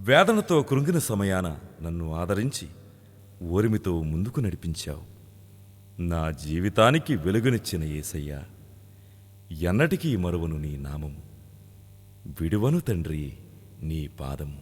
వేదనతో కృంగిన సమయాన నన్ను ఆదరించి ఓరిమితో ముందుకు నడిపించావు. నా జీవితానికి వెలుగునిచ్చిన యేసయ్యా, ఎన్నటికీ మరువను నీ నామము, విడువను తండ్రి నీ పాదము.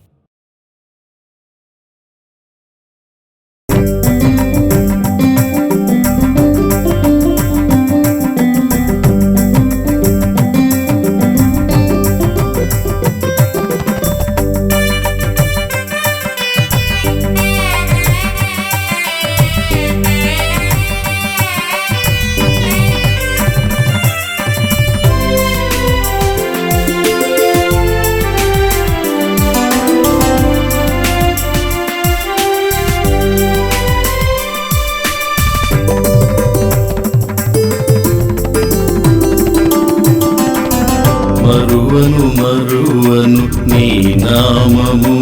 మరువను మరువను నీ నామము,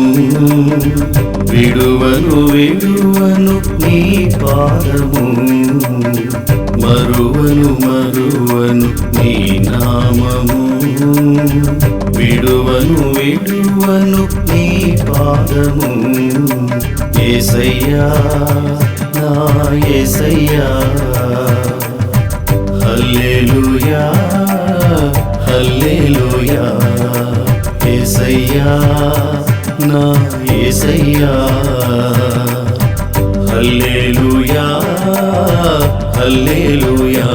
విడువను విడువను నీ పాదము. మరువను మరువను నీ నామము, విడువను విడువను నీ పాదము. యేసయ్యా నా యేసయ్యా, హల్లెలూయా హల్లెలూయా. యేసయ్యా నా యేసయ్యా, హల్లెలూయా హల్లెలూయా.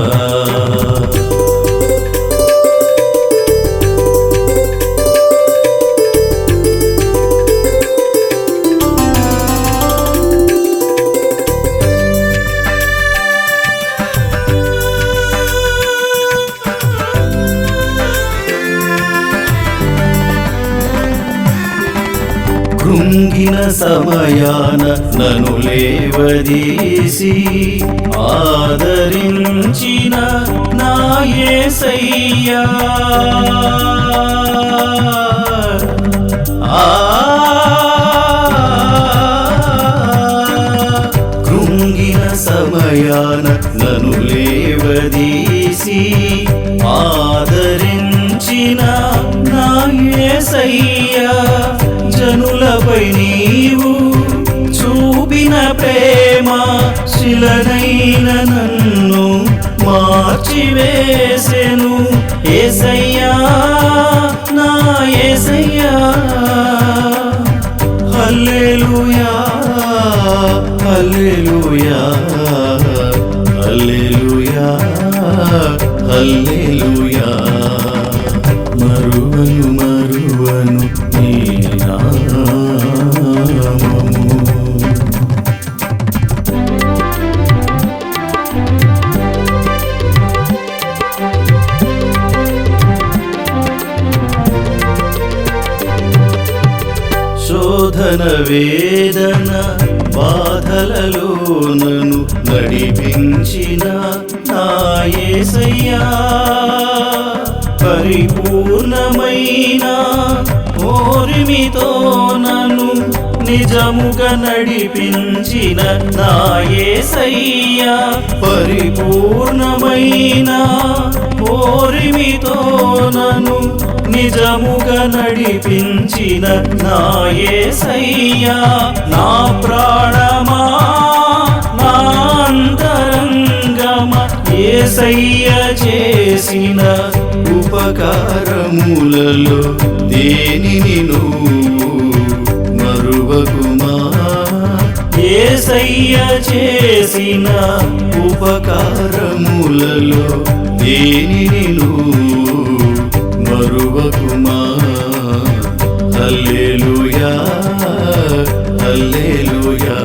కృంగిన సమయాన నన్ను లేవదీసి ఆదరించిన నా యేసయ్యా, కృంగిన సమయాన నన్ను లేవదీసి ఆదరించిన నా యేసయ్యా. జనులపై నీవు చూపిన ప్రేమ శిలనైన నన్ను మార్చివేసెను. యేసయ్యా నా యేసయ్యా, హల్లెలూయా హల్లెలూయా హల్లెలూయా హల్లెలూయా. మరువను మరువను నీ నామము. శోధన వేదన బాధలలో నన్ను నడిపించిన నా యేసయ్యా, పరిపూర్ణమైన ఓరిమితో నన్ను నిజముగా నడిపించిన నా యేసయ్యా. పరిపూర్ణమైన ఓరిమితో నన్ను నిజముగా నడిపించిన నా యేసయ్యా. నా ప్రాణమా నా అంతరంగమా, యేసయ్య చేసిన ఉపకారములలో దేనిని నువ్వు మరువకుమా. యేసయ్య చేసిన ఉపకారములలో దేనిని నువ్వు మరువకుమా. హల్లెలూయా హల్లెలూయా.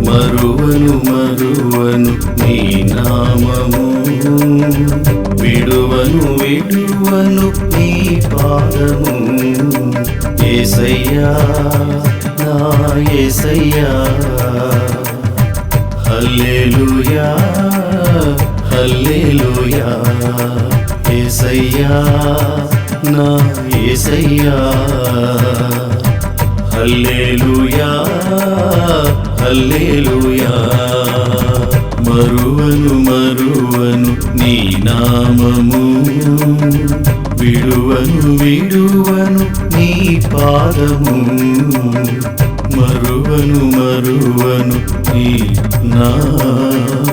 మరువను మరువను నీ నామము, విడువను విడువను నీ పాదము. యేసయ్యా నా యేసయ్యా, హల్లెలూయా హల్లెలూయా. యేసయ్యా నా యేసయ్యా, హల్లెలూయా హల్లెలూయా. మరువను మరువను నీ నామము, విడువను విడువను నీ పాదము మరువను మరువను నీ నామము